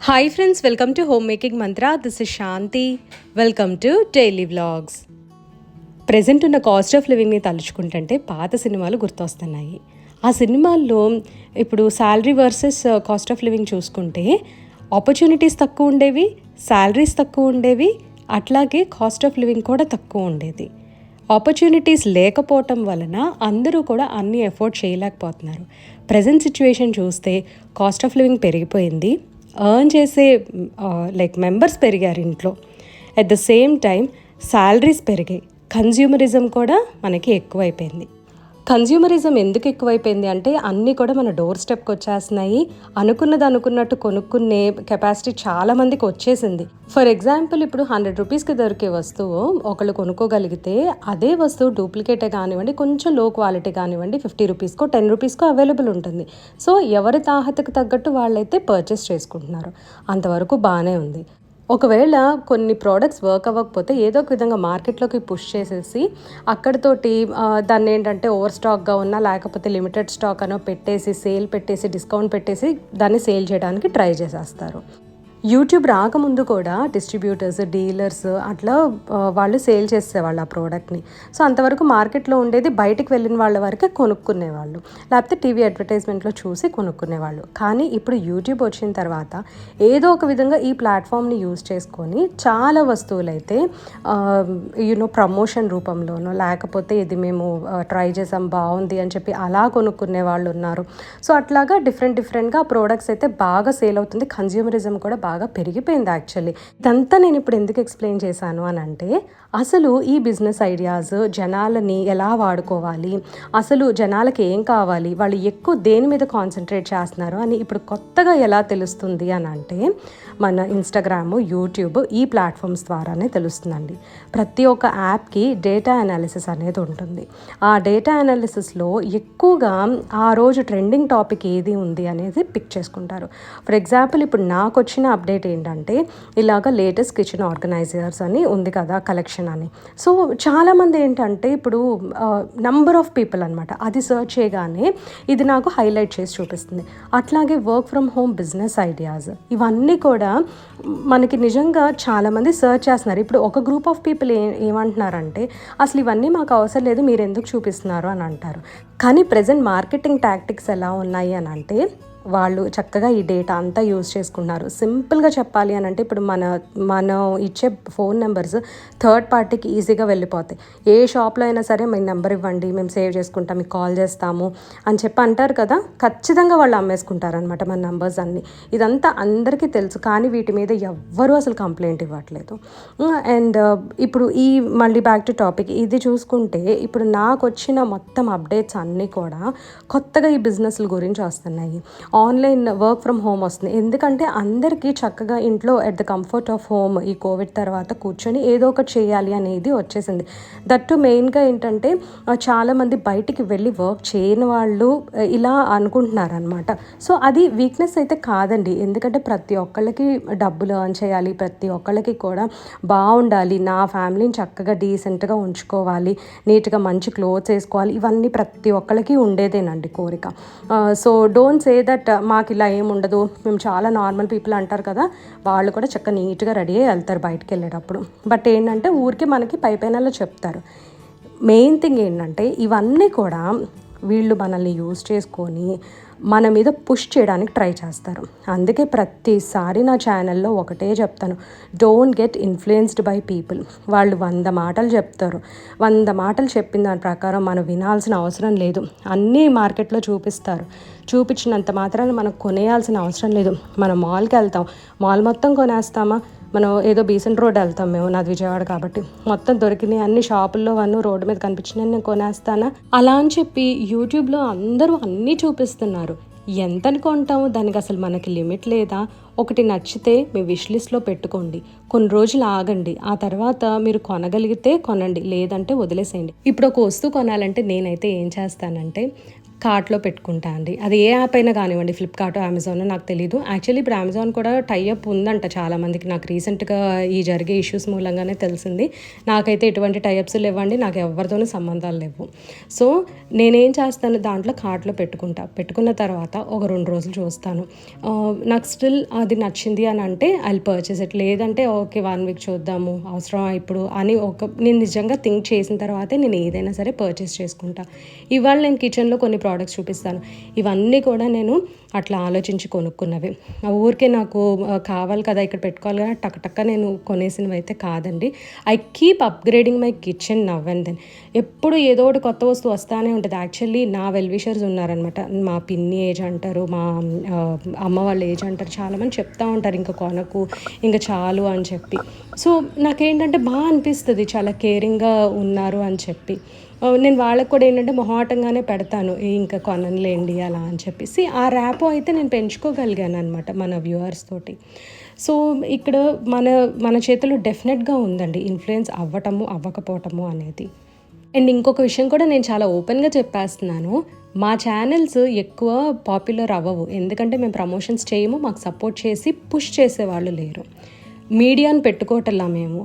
Hi friends, welcome to home making Mantra. This is Shanti. Welcome to daily vlogs. Present ఉన్న cost of లివింగ్ని తలుచుకుంటుంటే పాత సినిమాలు గుర్తొస్తున్నాయి. ఆ సినిమాల్లో ఇప్పుడు salary versus cost of living చూసుకుంటే ఆపర్చునిటీస్ తక్కువ ఉండేవి, శాలరీస్ తక్కువ ఉండేవి, అట్లాగే కాస్ట్ ఆఫ్ లివింగ్ కూడా తక్కువ ఉండేది. ఆపర్చునిటీస్ లేకపోవటం వలన అందరూ కూడా అన్ని ఎఫోర్డ్ చేయలేకపోతున్నారు. ప్రజెంట్ సిచ్యువేషన్ చూస్తే కాస్ట్ ఆఫ్ లివింగ్ పెరిగిపోయింది, ఎర్న్ చేసే మెంబర్స్ పెరిగారు ఇంట్లో. At the same time salaries పెరిగాయి. కన్జ్యూమరిజం కూడా మనకి ఎక్కువైపోయింది. కన్జ్యూమరిజం ఎందుకు ఎక్కువైపోయింది అంటే అన్నీ కూడా మన డోర్ స్టెప్కి వచ్చేస్తున్నాయి. అనుకున్నది అనుకున్నట్టు కొనుక్కునే కెపాసిటీ చాలామందికి వచ్చేసింది. ఫర్ ఎగ్జాంపుల్, ఇప్పుడు 100 రూపీస్కి దొరికే వస్తువు ఒకళ్ళు కొనుక్కోగలిగితే అదే వస్తువు డూప్లికేటే కానివ్వండి, కొంచెం లో క్వాలిటీ కానివ్వండి, 50 రూపీస్కో 10 రూపీస్కో అవైలబుల్ ఉంటుంది. సో ఎవరి తాహతకు తగ్గట్టు వాళ్ళైతే పర్చేస్ చేసుకుంటున్నారు. అంతవరకు బాగానే ఉంది. ఒకవేళ కొన్ని ప్రోడక్ట్స్ వర్క్ అవ్వకపోతే ఏదో ఒక విధంగా మార్కెట్లోకి పుష్ చేసేసి అక్కడితోటి దాన్ని ఏంటంటే ఓవర్ స్టాక్గా ఉన్నా లేకపోతే లిమిటెడ్ స్టాక్ అనో పెట్టేసి సేల్ పెట్టేసి డిస్కౌంట్ పెట్టేసి దాన్ని సేల్ చేయడానికి ట్రై చేసేస్తారు. యూట్యూబ్ రాకముందు కూడా డిస్ట్రిబ్యూటర్స్, డీలర్స్ అట్లా వాళ్ళు సేల్ చేసేవాళ్ళు ఆ ప్రోడక్ట్ని. సో అంతవరకు మార్కెట్లో ఉండేది బయటికి వెళ్ళిన వాళ్ళ వరకే కొనుక్కునేవాళ్ళు, లేకపోతే టీవీ అడ్వర్టైజ్మెంట్లో చూసి కొనుక్కునేవాళ్ళు. కానీ ఇప్పుడు యూట్యూబ్ వచ్చిన తర్వాత ఏదో ఒక విధంగా ఈ ప్లాట్ఫామ్ని యూజ్ చేసుకొని చాలా వస్తువులు అయితే ప్రమోషన్ రూపంలోనో లేకపోతే ఇది మేము ట్రై చేసాం బాగుంది అని చెప్పి అలా కొనుక్కునే వాళ్ళు ఉన్నారు. సో అట్లాగా డిఫరెంట్గా ప్రోడక్ట్స్ అయితే బాగా సేల్ అవుతుంది. కన్జ్యూమరిజం కూడా బాగా పెరిగిపోయింది. యాక్చువల్లీ ఇదంతా నేను ఇప్పుడు ఎందుకు ఎక్స్ప్లెయిన్ చేశాను అని అంటే, అసలు ఈ బిజినెస్ ఐడియాస్ జనాలని ఎలా వాడుకోవాలి, అసలు జనాలకి ఏం కావాలి, వాళ్ళు ఎక్కువ దేని మీద కాన్సన్ట్రేట్ చేస్తున్నారు అని ఇప్పుడు కొత్తగా ఎలా తెలుస్తుంది అని అంటే మన ఇన్స్టాగ్రామ్, యూట్యూబ్ ఈ ప్లాట్ఫామ్స్ ద్వారానే తెలుస్తుందండి. ప్రతి ఒక్క యాప్కి డేటా అనాలిసిస్ అనేది ఉంటుంది. ఆ డేటా అనాలిసిస్లో ఎక్కువగా ఆ రోజు ట్రెండింగ్ టాపిక్ ఏది ఉంది అనేది పిక్ చేసుకుంటారు. ఫర్ ఎగ్జాంపుల్, ఇప్పుడు నాకు వచ్చిన అప్డేట్ ఏంటంటే ఇలాగ లేటెస్ట్ కిచెన్ ఆర్గనైజర్స్ అని ఉంది కదా, కలెక్షన్ అని. సో చాలామంది ఏంటంటే ఇప్పుడు నంబర్ ఆఫ్ పీపుల్ అనమాట, అది సర్చ్ చేయగానే ఇది నాకు హైలైట్ చేసి చూపిస్తుంది. అట్లాగే work from home business ideas ఇవన్నీ కూడా మనకి నిజంగా చాలామంది సర్చ్ చేస్తున్నారు. ఇప్పుడు ఒక గ్రూప్ ఆఫ్ పీపుల్ ఏమంటున్నారంటే అసలు ఇవన్నీ మాకు అవసరం లేదు, మీరు ఎందుకు చూపిస్తున్నారు అని అంటారు. కానీ ప్రజెంట్ మార్కెటింగ్ టాక్టిక్స్ ఎలా ఉన్నాయి అని అంటే వాళ్ళు చక్కగా ఈ డేటా అంతా యూజ్ చేసుకున్నారు. సింపుల్గా చెప్పాలి అని అంటే ఇప్పుడు మనం ఇచ్చే ఫోన్ నెంబర్స్ థర్డ్ పార్టీకి ఈజీగా వెళ్ళిపోతాయి. ఏ షాప్లో అయినా సరే మీ నెంబర్ ఇవ్వండి, మేము సేవ్ చేసుకుంటాం, మీకు కాల్ చేస్తాము అని చెప్పి అంటారు కదా, ఖచ్చితంగా వాళ్ళు అమ్మేసుకుంటారనమాట మన నెంబర్స్ అన్నీ. ఇదంతా అందరికీ తెలుసు, కానీ వీటి మీద ఎవ్వరూ అసలు కంప్లైంట్ ఇవ్వట్లేదు. అండ్ ఇప్పుడు మళ్ళీ బ్యాక్ టు టాపిక్ ఇది చూసుకుంటే ఇప్పుడు నాకు వచ్చిన మొత్తం అప్డేట్స్ అన్నీ కూడా కొత్తగా ఈ బిజినెస్ల గురించి వస్తున్నాయి. ఆన్లైన్ వర్క్ ఫ్రమ్ హోమ్ వస్తుంది. ఎందుకంటే అందరికీ చక్కగా ఇంట్లో at the comfort of home ఈ కోవిడ్ తర్వాత కూర్చొని ఏదో ఒకటి చేయాలి అనేది వచ్చేసింది. దట్టు మెయిన్గా ఏంటంటే చాలామంది బయటికి వెళ్ళి వర్క్ చేయని వాళ్ళు ఇలా అనుకుంటున్నారనమాట. సో అది వీక్నెస్ అయితే కాదండి, ఎందుకంటే ప్రతి ఒక్కళ్ళకి డబ్బులు ఎర్న్ చేయాలి, ప్రతి ఒక్కళ్ళకి కూడా బాగుండాలి, నా ఫ్యామిలీని చక్కగా డీసెంట్గా ఉంచుకోవాలి, నీట్గా మంచి క్లోత్స్ వేసుకోవాలి, ఇవన్నీ ప్రతి ఒక్కళ్ళకి ఉండేదేనండి కోరిక. సో డోంట్ సే దట్ మాకు ఇలా ఏముండదు, మేము చాలా నార్మల్ పీపుల్ అంటారు కదా, వాళ్ళు కూడా చక్కగా నీట్గా రెడీ అయ్యి వెళ్తారు బయటకు వెళ్ళేటప్పుడు. బట్ ఏంటంటే ఊరికి మనకి పైపైనలో చెప్తారు. మెయిన్ థింగ్ ఏంటంటే ఇవన్నీ కూడా వీళ్ళు మనల్ని యూజ్ చేసుకొని మన మీద పుష్ చేయడానికి ట్రై చేస్తారు. అందుకే ప్రతిసారి నా ఛానల్లో ఒకటే చెప్తాను, don't get influenced by people. వాళ్ళు 100 మాటలు చెప్తారు, 100 మాటలు చెప్పిన దాని ప్రకారం మనం వినాల్సిన అవసరం లేదు. అన్నీ మార్కెట్లో చూపించినంత మాత్రాన మనం కొనేయాల్సిన అవసరం లేదు. మనం మాల్కి వెళ్తాం, మాల్ మొత్తం కొనేస్తామా? మనం ఏదో బీసెంట్ రోడ్ వెళ్తాం, మేము నాది విజయవాడ కాబట్టి మొత్తం దొరికినాయి అన్ని షాపుల్లో రోడ్డు మీద కనిపించినాయి నేను కొనేస్తానా అలా అని చెప్పి యూట్యూబ్లో అందరూ అన్నీ చూపిస్తున్నారు. ఎంత అనుకుంటాము, దానికి అసలు మనకి లిమిట్ లేదా? ఒకటి నచ్చితే మీ విష్ లిస్ట్లో పెట్టుకోండి, కొన్ని రోజులు ఆగండి, ఆ తర్వాత మీరు కొనగలిగితే కొనండి, లేదంటే వదిలేసేయండి. ఇప్పుడు ఒక వస్తువు కొనాలంటే నేనైతే ఏం చేస్తానంటే కార్ట్‌లో పెట్టుకుంటా అండి. అది ఏ యాప్ అయినా కానివ్వండి, ఫ్లిప్‌కార్టో, అమెజానో నాకు తెలీదు. యాక్చువల్లీ ఇప్పుడు అమెజాన్ కూడా టై అప్ ఉందంట చాలామందికి. నాకు రీసెంట్‌గా ఈ జరిగే ఇష్యూస్ మూలంగానే తెలిసింది. నాకైతే ఎటువంటి టై అప్స్ లేవండి. నాకు ఎవరితోనూ సంబంధాలు లేవు. సో, నేనేం చేస్తాను, దాంట్లో కార్ట్‌లో పెట్టుకుంటా. పెట్టుకున్న తర్వాత ఒక 2 రోజులు చూస్తాను. నాకు స్టిల్ అది నచ్చింది అని అంటే ఐల్ పర్చేస్ ఇట్. లేదంటే ఓకే 1 వీక్ చూద్దాము, అవసరమా ఇప్పుడు అని నేను నిజంగా థింక్ చేసిన తర్వాతే నేను ఏదైనా సరే పర్చేస్ చేసుకుంటా. ఇవాళ నేను కిచెన్‌లో కొన్ని ప్రోడక్ట్స్ చూపిస్తాను. ఇవన్నీ కూడా నేను అట్లా ఆలోచించి కొనుక్కున్నవి. ఊరికే నాకు కావాలి కదా, ఇక్కడ పెట్టుకోవాలి కదా, టక నేను కొనేసినవైతే కాదండి. I keep upgrading my kitchen now and then. ఎప్పుడు ఏదో ఒకటి కొత్త వస్తువు వస్తానే ఉంటది. యాక్చువల్లీ నా వెల్ విషర్స్ ఉన్నారనమాట. మా పిన్ని ఏజ్ అంటారు, మా అమ్మ వాళ్ళ ఏజ్ అంటారు. చాలామంది చెప్తా ఉంటారు ఇంక కొనకు, ఇంక చాలు అని చెప్పి. సో, నాకేంటంటే అనిపిస్తది చాలా కేరింగ్‌గా ఉన్నారు అని చెప్పి. నేను వాళ్ళకి కూడా ఏంటంటే మొహాటంగానే పెడతాను. ఇంకా కొననులేండి అలా అని చెప్పేసి. ఆ ర్యాపో అయితే నేను పెంచుకోగలిగాననమాట మన వ్యూవర్స్ తోటి. సో, ఇక్కడ మన మన చేతిలో డెఫినెట్‌గా ఉందండి ఇన్‌ఫ్లుయెన్స్ అవ్వటము, అవ్వకపోవటము అనేది. అండ్ ఇంకొక విషయం కూడా నేను చాలా ఓపెన్‌గా చెప్పేస్తున్నాను. మా ఛానెల్స్ ఎక్కువ పాపులర్ అవ్వవు. ఎందుకంటే మేము ప్రమోషన్స్ చేయము. మాకు సపోర్ట్ చేసి పుష్ చేసేవాళ్ళు లేరు. మీడియాని పెట్టుకోవట్లా మేము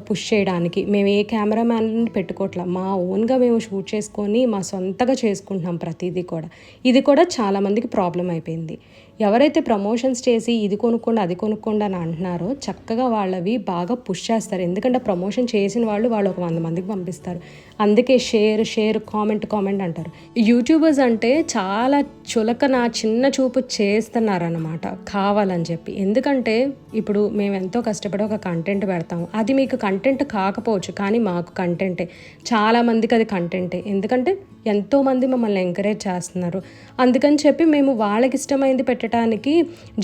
పుష్ చేయడానికి. మేము ఏ కెమెరామ్యాన్ని పెట్టుకోవట్లా. మా ఓన్గా మేము షూట్ చేసుకొని మా సొంతగా చేసుకుంటున్నాం ప్రతిదీ కూడా. ఇది కూడా చాలామందికి ప్రాబ్లం అయిపోయింది. ఎవరైతే ప్రమోషన్స్ చేసి ఇది కొనుక్కోండి, అది కొనుక్కోండి అని అంటున్నారో చక్కగా వాళ్ళవి బాగా పుష్ చేస్తారు. ఎందుకంటే ప్రమోషన్ చేసిన వాళ్ళు ఒక 100 మందికి పంపిస్తారు. అందుకే షేర్, కామెంట్ అంటారు. యూట్యూబర్స్ అంటే చాలా చులకన, చిన్న చూపు చేస్తున్నారన్నమాట కావాలని చెప్పి. ఎందుకంటే ఇప్పుడు మేము ఎంతో కష్టపడి ఒక కంటెంట్ పెడతాము. అది మీకు కంటెంట్ కాకపోవచ్చు, కానీ మాకు కంటెంటే. చాలామందికి అది కంటెంటే. ఎందుకంటే ఎంతోమంది మమ్మల్ని ఎంకరేజ్ చేస్తున్నారు. అందుకని చెప్పి మేము వాళ్ళకి ఇష్టమైంది పెట్టడానికి,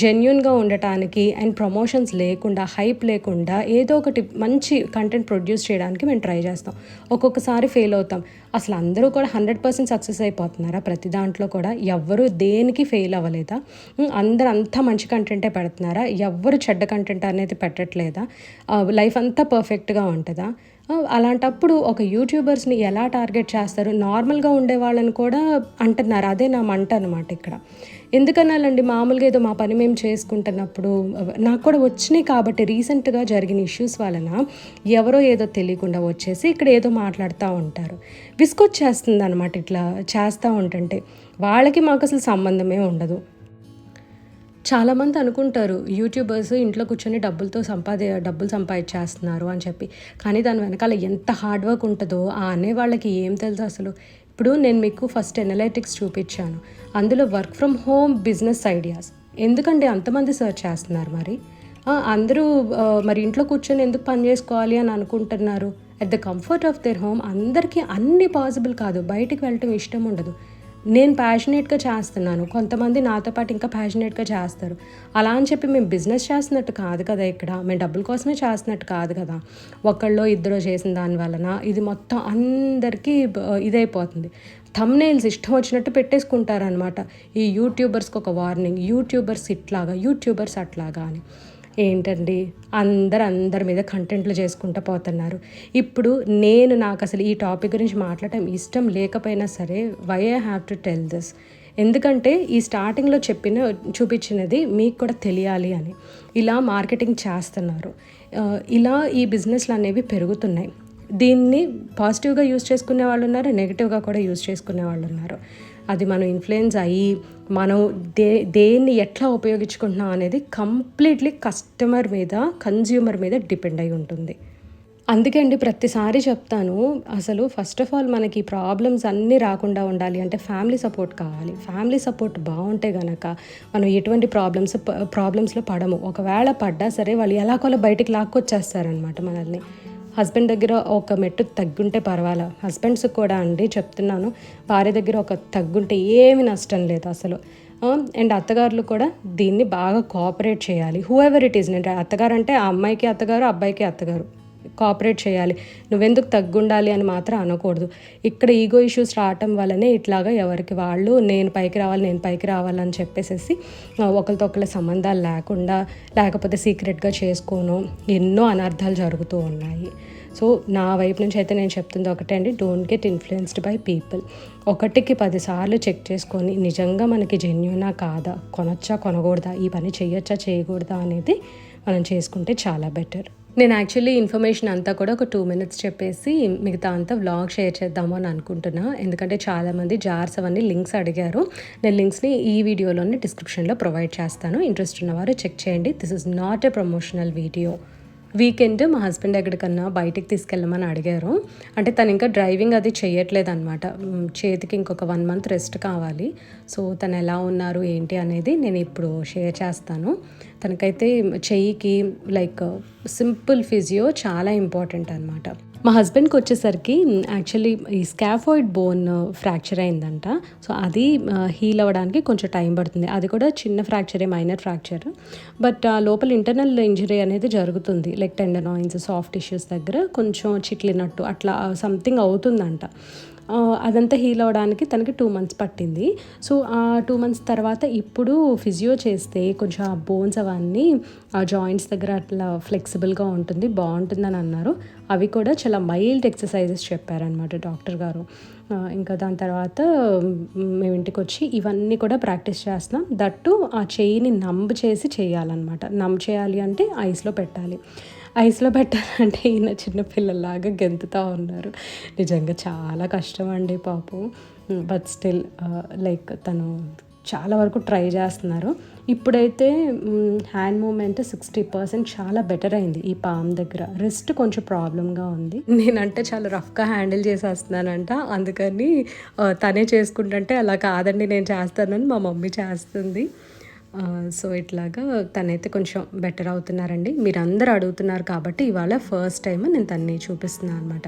జెన్యూన్గా ఉండటానికి అండ్ ప్రమోషన్స్ లేకుండా, హైప్ లేకుండా ఏదో ఒకటి మంచి కంటెంట్ ప్రొడ్యూస్ చేయడానికి మేము ట్రై చేస్తాం. ఒక్కొక్కసారి ఫెయిల్ అవుతాం. అసలు అందరూ కూడా 100% సక్సెస్ అయిపోతున్నారా? ప్రతి దాంట్లో కూడా ఎవ్వరూ దేనికి ఫెయిల్ అవ్వలేదా? అందరూ అంతా మంచి కంటెంటే పెడుతున్నారా? ఎవ్వరు చెడ్డ కంటెంట్ అనేది పెట్టట్లేదా? లైఫ్ అంతా పర్ఫెక్ట్గా ఉంటుందా? అలాంటప్పుడు ఒక యూట్యూబర్స్ని ఎలా టార్గెట్ చేస్తారు? నార్మల్గా ఉండే వాళ్ళని కూడా అంటున్నారు. అదే నా మంట అనమాట ఇక్కడ. ఎందుకనాలండి, మామూలుగా ఏదో మా పని మేము చేసుకుంటున్నప్పుడు నాకు కూడా వచ్చినాయి కాబట్టి రీసెంట్గా జరిగిన ఇష్యూస్ వలన ఎవరో ఏదో తెలియకుండా వచ్చేసి ఇక్కడ ఏదో మాట్లాడుతూ ఉంటారు. విసుకొచ్చేస్తుంది అనమాట ఇట్లా చేస్తూ ఉంటుంటే. వాళ్ళకి మాకు అసలు సంబంధమే ఉండదు. చాలామంది అనుకుంటారు యూట్యూబర్స్ ఇంట్లో కూర్చొని డబ్బులు సంపాదించేస్తున్నారు అని చెప్పి. కానీ దాని వెనకాల ఎంత హార్డ్ వర్క్ ఉంటుందో ఆ అనేవాళ్ళకి ఏం తెలుసు అసలు. ఇప్పుడు నేను మీకు ఫస్ట్ ఎనలైటిక్స్ చూపించాను. అందులో work from home business ideas. ఎందుకంటే అంతమంది సెర్చ్ చేస్తున్నారు మరి? అందరూ మరి ఇంట్లో కూర్చొని ఎందుకు పని చేసుకోవాలి అని అనుకుంటున్నారు? At the comfort of their home. అందరికీ అన్నీ పాసిబుల్ కాదు. బయటికి వెళ్ళటం ఇష్టం ఉండదు. నేను ప్యాషనేట్గా చేస్తున్నాను, కొంతమంది నాతో పాటు ఇంకా ప్యాషనేట్గా చేస్తారు. అలా అని చెప్పి మేము బిజినెస్ చేస్తున్నట్టు కాదు కదా, ఇక్కడ మేము డబ్బుల కోసమే చేస్తున్నట్టు కాదు కదా. ఒకళ్ళో ఇద్దరో చేసిన దాని వలన ఇది మొత్తం అందరికీ ఇదైపోతుంది. థంబ్నెయిల్స్ ఇష్టం వచ్చినట్టు పెట్టేసుకుంటారనమాట. ఈ యూట్యూబర్స్కి ఒక వార్నింగ్, యూట్యూబర్స్ ఇట్లాగా, యూట్యూబర్స్ అట్లాగా అని. ఏంటండి, అందరి మీద కంటెంట్లు చేసుకుంటూ పోతున్నారు. ఇప్పుడు నాకు అసలు ఈ టాపిక్ గురించి మాట్లాడటం ఇష్టం లేకపోయినా సరే, why I have to tell this. ఎందుకంటే ఈ స్టార్టింగ్లో చూపించినది మీకు కూడా తెలియాలి అని. ఇలా మార్కెటింగ్ చేస్తున్నారు, ఇలా ఈ బిజినెస్లు అనేవి పెరుగుతున్నాయి. దీన్ని పాజిటివ్గా యూజ్ చేసుకునే వాళ్ళు ఉన్నారు, నెగిటివ్గా కూడా యూజ్ చేసుకునే వాళ్ళు ఉన్నారు. అది మనం ఇన్ఫ్లుయెన్స్ అయ్యి మనం దేన్ని ఎట్లా ఉపయోగించుకుంటున్నాం అనేది కంప్లీట్లీ కన్జ్యూమర్ మీద డిపెండ్ అయి ఉంటుంది. అందుకే అండి ప్రతిసారి చెప్తాను, అసలు ఫస్ట్ ఆఫ్ ఆల్ మనకి ప్రాబ్లమ్స్ అన్నీ రాకుండా ఉండాలి అంటే ఫ్యామిలీ సపోర్ట్ కావాలి. ఫ్యామిలీ సపోర్ట్ బాగుంటే కనుక మనం ఎటువంటి ప్రాబ్లమ్స్లో పడము. ఒకవేళ పడ్డా సరే వాళ్ళు ఎలాగోలా బయటికి లాక్కొచ్చేస్తారనమాట మనల్ని. హస్బెండ్ దగ్గర ఒక మెట్టు తగ్గుంటే పర్వాలా. హస్బెండ్స్కి కూడా అండి చెప్తున్నాను, భార్య దగ్గర ఒక తగ్గుంటే ఏమి నష్టం లేదు అసలు. అండ్ అత్తగారులు కూడా దీన్ని బాగా కోఆపరేట్ చేయాలి. Who ever it is. నేను అత్తగారు అంటే ఆ అమ్మాయికి అత్తగారు, అబ్బాయికి అత్తగారు కోఆపరేట్ చేయాలి. నువ్వెందుకు తగ్గుండాలి అని మాత్రం అనకూడదు. ఇక్కడ ఈగో ఇష్యూస్ రావటం వల్లనే ఇట్లాగా ఎవరికి వాళ్ళు నేను పైకి రావాలని చెప్పేసి ఒకరితో ఒకళ్ళ సంబంధాలు లేకుండా, లేకపోతే సీక్రెట్గా చేసుకోను ఎన్నో అనర్థాలు జరుగుతూ ఉన్నాయి. సో నా వైపు నుంచి అయితే నేను చెప్తుంది ఒకటే అండి, don't get influenced by people. 1కి 10 సార్లు చెక్ చేసుకొని నిజంగా మనకి జెన్యూనా కాదా, కొనొచ్చా కొనకూడదా, ఈ పని చేయొచ్చా చేయకూడదా అనేది మనం చేసుకుంటే చాలా బెటర్. నేను యాక్చువల్లీ ఇన్ఫర్మేషన్ అంతా కూడా ఒక 2 minutes చెప్పేసి మిగతా అంతా వ్లాగ్ షేర్ చేద్దాము అని అనుకుంటున్నా. ఎందుకంటే చాలామంది జార్స్ అవన్నీ లింక్స్ అడిగారు. నేను లింక్స్ని ఈ వీడియోలోనే డిస్క్రిప్షన్లో ప్రొవైడ్ చేస్తాను. ఇంట్రెస్ట్ ఉన్నవారు చెక్ చేయండి. This is not a promotional video. Weekend మా హస్బెండ్ ఎక్కడికన్నా బయటికి తీసుకెళ్ళమని అడిగారు. అంటే తను ఇంకా డ్రైవింగ్ అది చేయట్లేదు అనమాట. చేతికి ఇంకొక 1 month రెస్ట్ కావాలి. సో తను ఎలా ఉన్నారు ఏంటి అనేది నేను ఇప్పుడు షేర్ చేస్తాను. తనకైతే చెయ్యికి లైక్ సింపుల్ ఫిజియో చాలా ఇంపార్టెంట్ అనమాట. మా హస్బెండ్కి వచ్చేసరికి యాక్చువల్లీ ఈ స్కాఫాయిడ్ బోన్ ఫ్రాక్చర్ అయిందంట. సో అది హీల్ అవ్వడానికి కొంచెం టైం పడుతుంది. అది కూడా చిన్న ఫ్రాక్చరే, మైనర్ ఫ్రాక్చర్. బట్ లోపల ఇంటర్నల్ ఇంజరీ అనేది జరుగుతుంది. లైక్ టెండనాయిన్స్, సాఫ్ట్ టిష్యూస్ దగ్గర కొంచెం చిట్లినట్టు అట్లా సంథింగ్ అవుతుందంట. అదంతా హీల్ అవ్వడానికి తనకి 2 months పట్టింది. సో ఆ 2 months తర్వాత ఇప్పుడు ఫిజియో చేస్తే కొంచెం ఆ బోన్స్ అవన్నీ ఆ జాయింట్స్ దగ్గర అట్లా ఫ్లెక్సిబుల్గా ఉంటుంది, బాగుంటుందని అన్నారు. అవి కూడా చాలా మైల్డ్ ఎక్సర్సైజెస్ చెప్పారనమాట డాక్టర్ గారు. ఇంకా దాని తర్వాత మేము ఇంటికి వచ్చి ఇవన్నీ కూడా ప్రాక్టీస్ చేస్తున్నాం. దట్టు ఆ చెయ్యిని నంబ్ చేసి చేయాలన్నమాట. నంబ్ చేయాలి అంటే ఐస్లో పెట్టాలి. ఐస్లో పెట్టాలంటే ఈయన చిన్నపిల్లలాగా గెంతుతూ ఉన్నారు. నిజంగా చాలా కష్టం అండి పాపం. బట్ స్టిల్ లైక్ తను చాలా వరకు ట్రై చేస్తున్నారు. ఇప్పుడైతే హ్యాండ్ మూమెంట్ 60% చాలా బెటర్ అయింది. ఈ పామ్ దగ్గర రిస్ట్ కొంచెం ప్రాబ్లంగా ఉంది. నేనంటే చాలా రఫ్గా హ్యాండిల్ చేసేస్తున్నానంట. అందుకని తనే చేసుకుంటుంటే అలా కాదండి నేను చేస్తానని మా మమ్మీ చేస్తుంది. సో ఇట్లాగా తనైతే కొంచెం బెటర్ అవుతున్నారండి. మీరు అందరూ అడుగుతున్నారు కాబట్టి ఇవాళ ఫస్ట్ టైం నేను తన్ని చూపిస్తున్నాను అనమాట.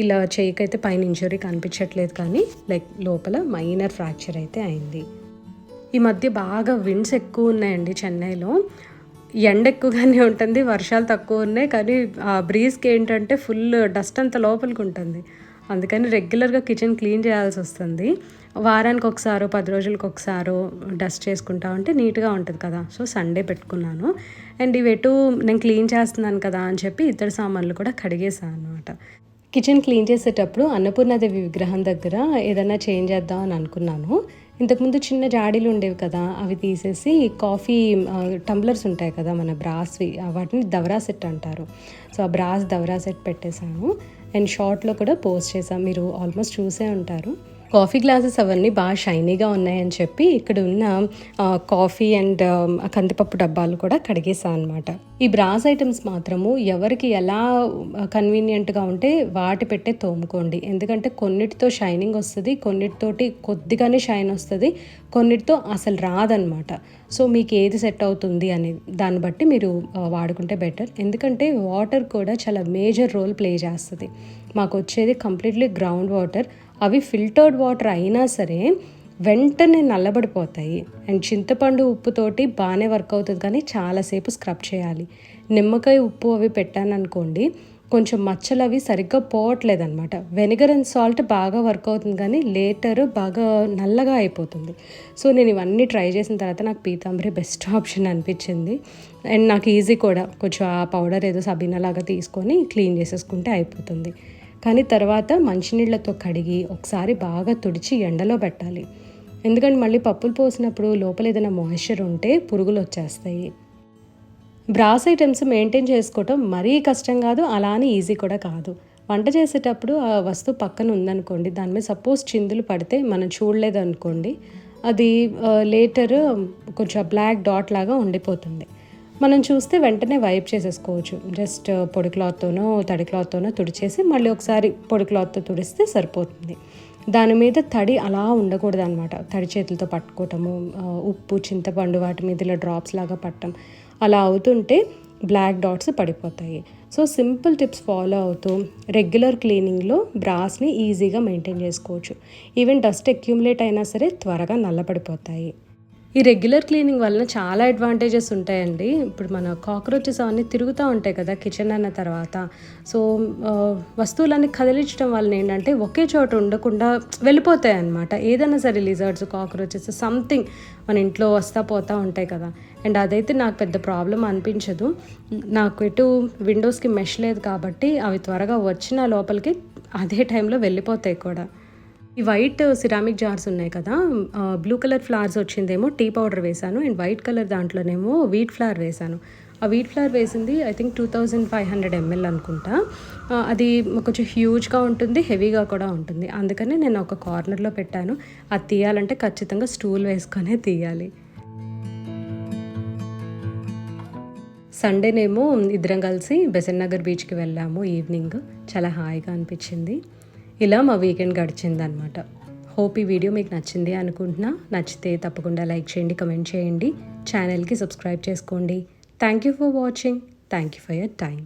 ఇలా చెయ్యికైతే పైన ఇంజరీ కనిపించట్లేదు, కానీ లైక్ లోపల మైనర్ ఫ్రాక్చర్ అయితే అయింది. ఈ మధ్య బాగా విండ్స్ ఎక్కువ ఉన్నాయండి చెన్నైలో. ఎండ ఎక్కువగానే ఉంటుంది, వర్షాలు తక్కువ ఉన్నాయి, కానీ ఆ బ్రీజ్కి ఏంటంటే ఫుల్ డస్ట్ అంతా లోపలికి ఉంటుంది. అందుకని రెగ్యులర్గా కిచెన్ క్లీన్ చేయాల్సి వస్తుంది. వారానికి ఒకసారో 10 రోజులకు ఒకసారో డస్ట్ చేసుకుంటా ఉంటే నీట్గా ఉంటుంది కదా. సో సండే పెట్టుకున్నాను. అండ్ ఇవెటు నేను క్లీన్ చేస్తున్నాను కదా అని చెప్పి ఇతడి సామాన్లు కూడా కడిగేసాను అనమాట. కిచెన్ క్లీన్ చేసేటప్పుడు అన్నపూర్ణాదేవి విగ్రహం దగ్గర ఏదైనా చేంజ్ చేద్దాం అని అనుకున్నాను. ఇంతకుముందు చిన్న జాడీలు ఉండేవి కదా, అవి తీసేసి కాఫీ టంబ్లర్స్ ఉంటాయి కదా మన బ్రాస్వి, వాటిని దవరా సెట్ అంటారు. సో ఆ బ్రాస్ దవరా సెట్ పెట్టేశాను. అండ్ షార్ట్లో కూడా పోస్ట్ చేశాను, మీరు ఆల్మోస్ట్ చూసే ఉంటారు. కాఫీ గ్లాసెస్ అవన్నీ బాగా షైనీగా ఉన్నాయని చెప్పి ఇక్కడ ఉన్న కాఫీ అండ్ కందిపప్పు డబ్బాలు కూడా కడిగేసాను అనమాట. ఈ బ్రాస్ ఐటమ్స్ మాత్రము ఎవరికి ఎలా కన్వీనియంట్గా ఉంటే వాటి పెట్టే తోముకోండి. ఎందుకంటే కొన్నిటితో షైనింగ్ వస్తుంది, కొన్నిటితోటి కొద్దిగానే షైన్ వస్తుంది, కొన్నిటితో అసలు రాదనమాట. సో మీకు ఏది సెట్ అవుతుంది అని దాన్ని బట్టి మీరు వాడుకుంటే బెటర్. ఎందుకంటే వాటర్ కూడా చాలా మేజర్ రోల్ ప్లే చేస్తుంది. మాకు వచ్చేది కంప్లీట్లీ గ్రౌండ్ వాటర్. అవి ఫిల్టర్డ్ వాటర్ అయినా సరే వెంటనే నల్లబడిపోతాయి. అండ్ చింతపండు ఉప్పుతోటి బాగానే వర్క్ అవుతుంది, కానీ చాలాసేపు స్క్రబ్ చేయాలి. నిమ్మకాయ ఉప్పు అవి పెట్టాను అనుకోండి, కొంచెం మచ్చలు అవి సరిగ్గా పోవట్లేదు అనమాట. వెనిగర్ అండ్ సాల్ట్ బాగా వర్క్ అవుతుంది, కానీ లేటర్ బాగా నల్లగా అయిపోతుంది. సో నేను ఇవన్నీ ట్రై చేసిన తర్వాత నాకు పీతాంబరి బెస్ట్ ఆప్షన్ అనిపించింది. అండ్ నాకు ఈజీ కూడా, కొంచెం ఆ పౌడర్ ఏదో సబీనా లాగా తీసుకొని క్లీన్ చేసేసుకుంటే అయిపోతుంది. కానీ తర్వాత మంచినీళ్ళతో కడిగి ఒకసారి బాగా తుడిచి ఎండలో పెట్టాలి. ఎందుకంటే మళ్ళీ పప్పులు పోసినప్పుడు లోపల ఏదైనా మాయిశ్చర్ ఉంటే పురుగులు వచ్చేస్తాయి. బ్రాస్ ఐటమ్స్ మెయింటైన్ చేసుకోవటం మరీ కష్టం కాదు, అలా అని ఈజీ కూడా కాదు. వంట చేసేటప్పుడు ఆ వస్తువు పక్కన ఉందనుకోండి, దాని మీద సపోజ్ చిందులు పడితే మనం చూడలేదు అనుకోండి, అది లేటర్ కొంచెం బ్లాక్ డాట్ లాగా ఉండిపోతుంది. మనం చూస్తే వెంటనే వైప్ చేసేసుకోవచ్చు. జస్ట్ పొడి క్లాత్తోనో తడి క్లాత్తోనో తుడిచేసి మళ్ళీ ఒకసారి పొడి క్లాత్తో తుడిస్తే సరిపోతుంది. దాని మీద తడి అలా ఉండకూడదు అనమాట. తడి చేతులతో పట్టుకోవటము, ఉప్పు చింతపండు వాటి మీద ఇలా డ్రాప్స్ లాగా పట్టడం, అలా అవుతుంటే బ్లాక్ డాట్స్ పడిపోతాయి. సో సింపుల్ టిప్స్ ఫాలో అవుతూ రెగ్యులర్ క్లీనింగ్లో బ్రాస్ని ఈజీగా మెయింటైన్ చేసుకోవచ్చు. ఈవెన్ డస్ట్ అక్యూములేట్ అయినా సరే త్వరగా నల్లపడిపోతాయి. ఈ రెగ్యులర్ క్లీనింగ్ వలన చాలా అడ్వాంటేజెస్ ఉంటాయండి. ఇప్పుడు మన కాక్రోచెస్ అవన్నీ తిరుగుతూ ఉంటాయి కదా కిచెన్ అన్న తర్వాత. సో వస్తువులన్నీ కదిలించడం వలన ఏంటంటే ఒకే చోట ఉండకుండా వెళ్ళిపోతాయి అన్నమాట. ఏదైనా సరే లిజర్డ్స్, కాక్రోచెస్ సంథింగ్ మన ఇంట్లో వస్తా పోతూ ఉంటాయి కదా. అండ్ అదైతే నాకు పెద్ద ప్రాబ్లం అనిపించదు. నాకు ఎటు విండోస్కి మెష్ లేదు కాబట్టి అవి త్వరగా వచ్చిన లోపలికి అదే టైంలో వెళ్ళిపోతాయి కూడా. ఈ వైట్ సిరామిక్ జార్స్ ఉన్నాయి కదా, బ్లూ కలర్ ఫ్లవర్స్ వచ్చిందేమో టీ పౌడర్ వేశాను. అండ్ వైట్ కలర్ దాంట్లోనేమో వీట్ ఫ్లవర్ వేశాను. ఆ వీట్ ఫ్లవర్ వేసింది ఐ థింక్ 2500 ml అనుకుంటా. అది కొంచెం హ్యూజ్గా ఉంటుంది, హెవీగా కూడా ఉంటుంది. అందుకని నేను ఒక కార్నర్లో పెట్టాను. అది తీయాలంటే ఖచ్చితంగా స్టూల్ వేసుకొనే తీయాలి. సండేనేమో ఇద్దరం కలిసి బెసెంట్ నగర్ బీచ్కి వెళ్ళాము ఈవినింగ్. చాలా హాయిగా అనిపించింది. ఇలా మా వీకెండ్ గడిచిందనమాట. హోప్ ఈ వీడియో మీకు నచ్చింది అనుకుంటున్నా. నచ్చితే తప్పకుండా లైక్ చేయండి, కమెంట్ చేయండి, ఛానల్కి సబ్స్క్రైబ్ చేసుకోండి. Thank you for watching. Thank you for your time.